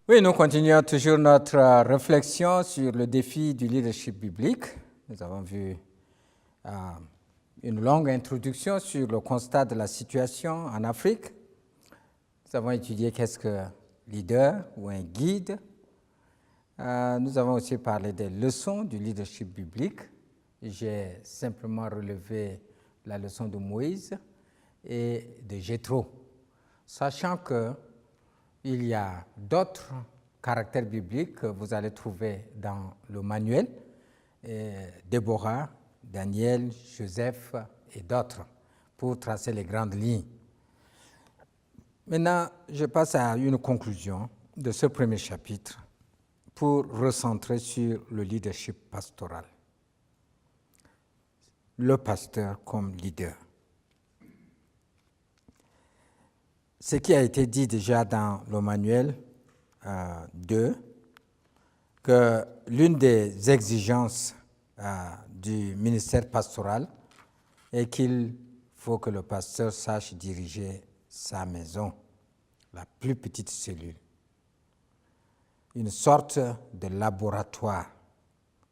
Oui, nous continuons toujours notre réflexion sur le défi du leadership biblique. Nous avons vu une longue introduction sur le constat de la situation en Afrique. Nous avons étudié qu'est-ce que leader ou un guide. Nous avons aussi parlé des leçons du leadership biblique. J'ai simplement relevé la leçon de Moïse et de Jéthro, sachant qu'il y a d'autres caractères bibliques que vous allez trouver dans le manuel, Déborah, Daniel, Joseph et d'autres, pour tracer les grandes lignes. Maintenant, je passe à une conclusion de ce premier chapitre pour recentrer sur le leadership pastoral. Le pasteur comme leader. Ce qui a été dit déjà dans le manuel 2, que l'une des exigences du ministère pastoral est qu'il faut que le pasteur sache diriger sa maison, la plus petite cellule, une sorte de laboratoire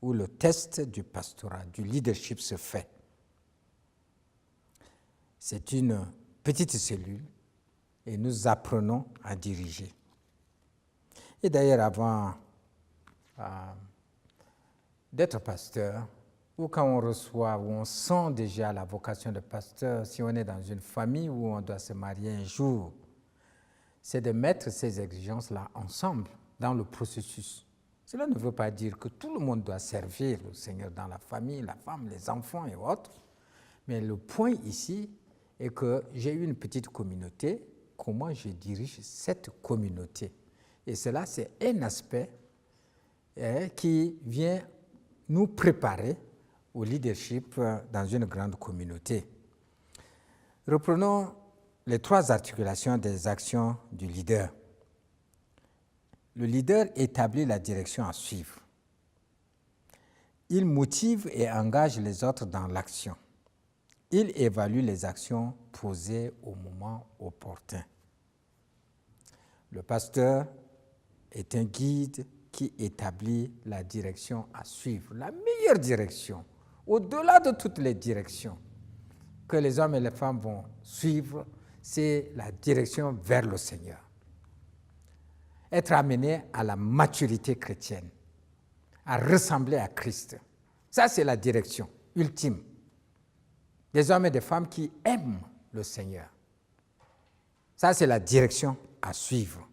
où le test du pastorat, du leadership se fait. C'est une petite cellule et nous apprenons à diriger. Et d'ailleurs, avant d'être pasteur, ou quand on reçoit, ou on sent déjà la vocation de pasteur, si on est dans une famille où on doit se marier un jour, c'est de mettre ces exigences-là ensemble dans le processus. Cela ne veut pas dire que tout le monde doit servir le Seigneur dans la famille, la femme, les enfants et autres, mais le point ici est que j'ai une petite communauté, comment je dirige cette communauté. Et cela, c'est un aspect qui vient nous préparer au leadership dans une grande communauté. Reprenons les 3 articulations des actions du leader. Le leader établit la direction à suivre. Il motive et engage les autres dans l'action. Il évalue les actions posées au moment opportun. Le pasteur est un guide qui établit la direction à suivre, la meilleure direction, au-delà de toutes les directions que les hommes et les femmes vont suivre, c'est la direction vers le Seigneur. Être amené à la maturité chrétienne, à ressembler à Christ. Ça, c'est la direction ultime des hommes et des femmes qui aiment le Seigneur. Ça, c'est la direction à suivre.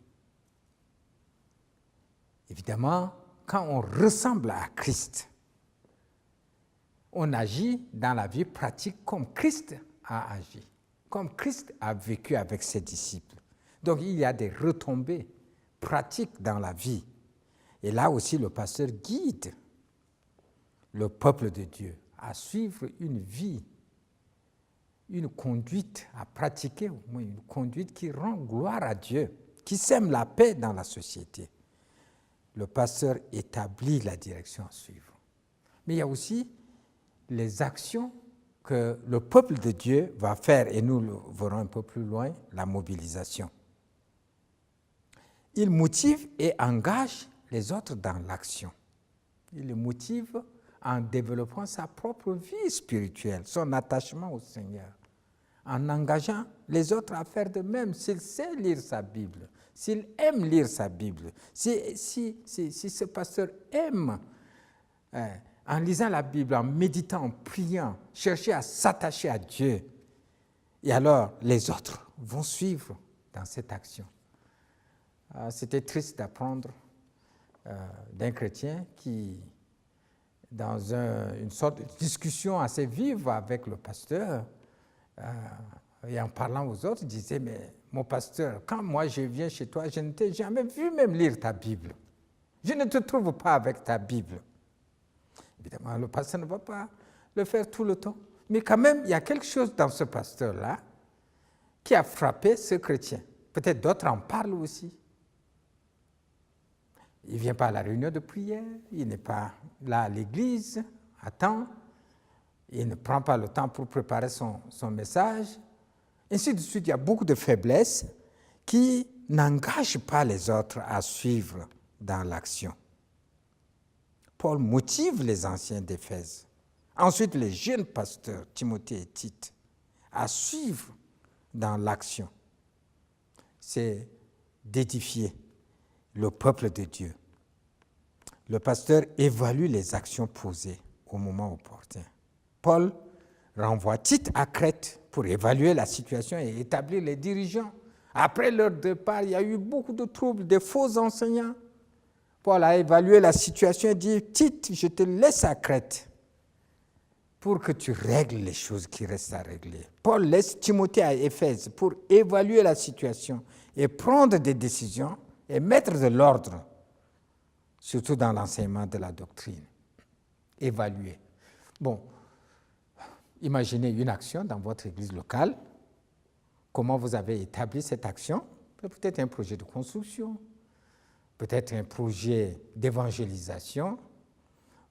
Évidemment, quand on ressemble à Christ, on agit dans la vie pratique comme Christ a agi, comme Christ a vécu avec ses disciples. Donc, il y a des retombées pratiques dans la vie. Et là aussi, le pasteur guide le peuple de Dieu à suivre une vie, une conduite à pratiquer, au moins une conduite qui rend gloire à Dieu, qui sème la paix dans la société. Le pasteur établit la direction à suivre. Mais il y a aussi les actions que le peuple de Dieu va faire, et nous le verrons un peu plus loin, la mobilisation. Il motive et engage les autres dans l'action. Il les motive en développant sa propre vie spirituelle, son attachement au Seigneur, en engageant les autres à faire de même, s'il sait lire sa Bible, s'il aime lire sa Bible, si ce pasteur aime, en lisant la Bible, en méditant, en priant, chercher à s'attacher à Dieu, et alors les autres vont suivre dans cette action. C'était triste d'apprendre d'un chrétien qui, dans une sorte de discussion assez vive avec le pasteur, et en parlant aux autres, disait, mais mon pasteur, quand moi je viens chez toi, je ne t'ai jamais vu même lire ta Bible. Je ne te trouve pas avec ta Bible. Évidemment, le pasteur ne va pas le faire tout le temps. Mais quand même, il y a quelque chose dans ce pasteur-là qui a frappé ce chrétien. Peut-être d'autres en parlent aussi. Il ne vient pas à la réunion de prière, il n'est pas là à l'église, à temps, il ne prend pas le temps pour préparer son message. Ainsi de suite, il y a beaucoup de faiblesses qui n'engage pas les autres à suivre dans l'action. Paul motive les anciens d'Éphèse, ensuite les jeunes pasteurs, Timothée et Tite, à suivre dans l'action. C'est d'édifier le peuple de Dieu. Le pasteur évalue les actions posées au moment opportun. Paul renvoie Tite à Crète pour évaluer la situation et établir les dirigeants. Après leur départ, il y a eu beaucoup de troubles, des faux enseignants. Paul a évalué la situation et dit, Tite, je te laisse à Crète pour que tu règles les choses qui restent à régler. Paul laisse Timothée à Éphèse pour évaluer la situation et prendre des décisions et mettre de l'ordre, surtout dans l'enseignement de la doctrine. Évaluer. Bon, imaginez une action dans votre église locale. Comment vous avez établi cette action? Peut-être un projet de construction, peut-être un projet d'évangélisation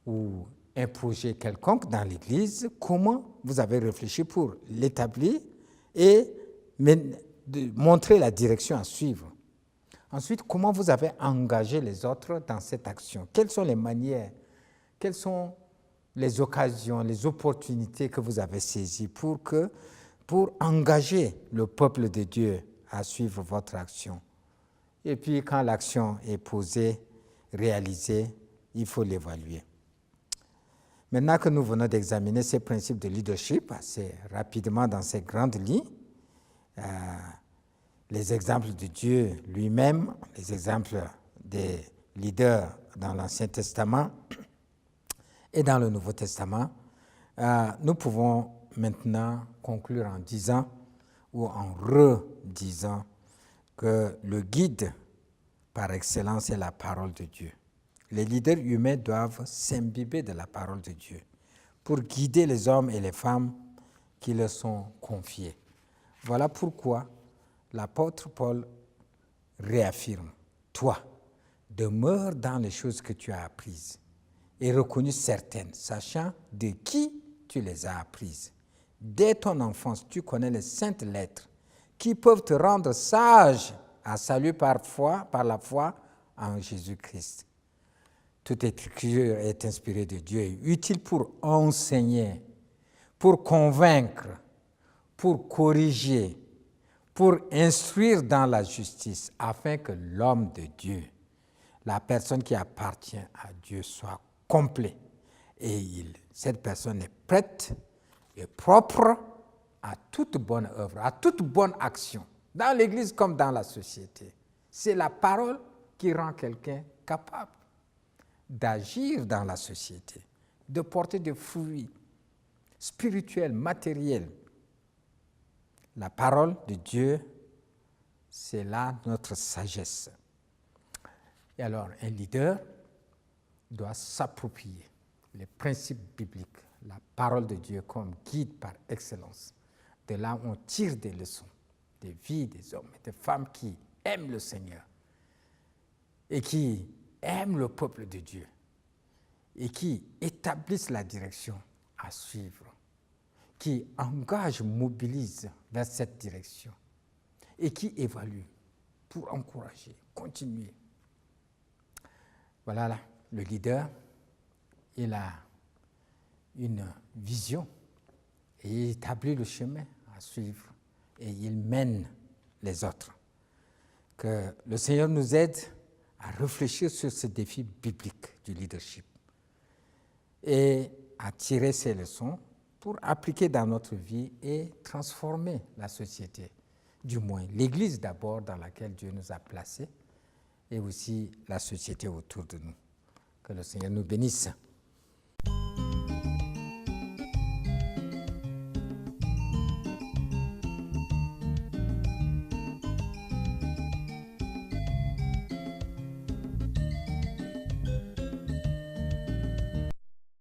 ou un projet quelconque dans l'église. Comment vous avez réfléchi pour l'établir et montrer la direction à suivre? Ensuite, comment vous avez engagé les autres dans cette action? Quelles sont les manières, quelles sont les occasions, les opportunités que vous avez saisies pour engager le peuple de Dieu à suivre votre action? Et puis, quand l'action est posée, réalisée, il faut l'évaluer. Maintenant que nous venons d'examiner ces principes de leadership assez rapidement dans ces grandes lignes, les exemples de Dieu lui-même, les exemples des leaders dans l'Ancien Testament et dans le Nouveau Testament, nous pouvons maintenant conclure en disant ou en redisant que le guide par excellence est la parole de Dieu. Les leaders humains doivent s'imbiber de la parole de Dieu pour guider les hommes et les femmes qui leur sont confiés. Voilà pourquoi l'apôtre Paul réaffirme, toi, demeure dans les choses que tu as apprises et reconnues certaines, sachant de qui tu les as apprises. Dès ton enfance, tu connais les saintes lettres qui peuvent te rendre sage à salut par la foi en Jésus-Christ. Toute écriture est inspirée de Dieu et utile pour enseigner, pour convaincre, pour corriger, pour instruire dans la justice, afin que l'homme de Dieu, la personne qui appartient à Dieu, soit complet. Et cette personne est prête et propre à toute bonne œuvre, à toute bonne action, dans l'Église comme dans la société. C'est la parole qui rend quelqu'un capable d'agir dans la société, de porter des fruits spirituels, matériels. La parole de Dieu, c'est là notre sagesse. Et alors, un leader doit s'approprier les principes bibliques, la parole de Dieu comme guide par excellence. De là, on tire des leçons des vies des hommes et des femmes qui aiment le Seigneur et qui aiment le peuple de Dieu et qui établissent la direction à suivre, qui engagent, mobilisent vers cette direction et qui évaluent pour encourager, continuer. Voilà là, le leader, il a une vision et il établit le chemin à suivre et il mène les autres. Que le Seigneur nous aide à réfléchir sur ce défi biblique du leadership et à tirer ces leçons pour appliquer dans notre vie et transformer la société, du moins l'Église d'abord dans laquelle Dieu nous a placés et aussi la société autour de nous. Que le Seigneur nous bénisse.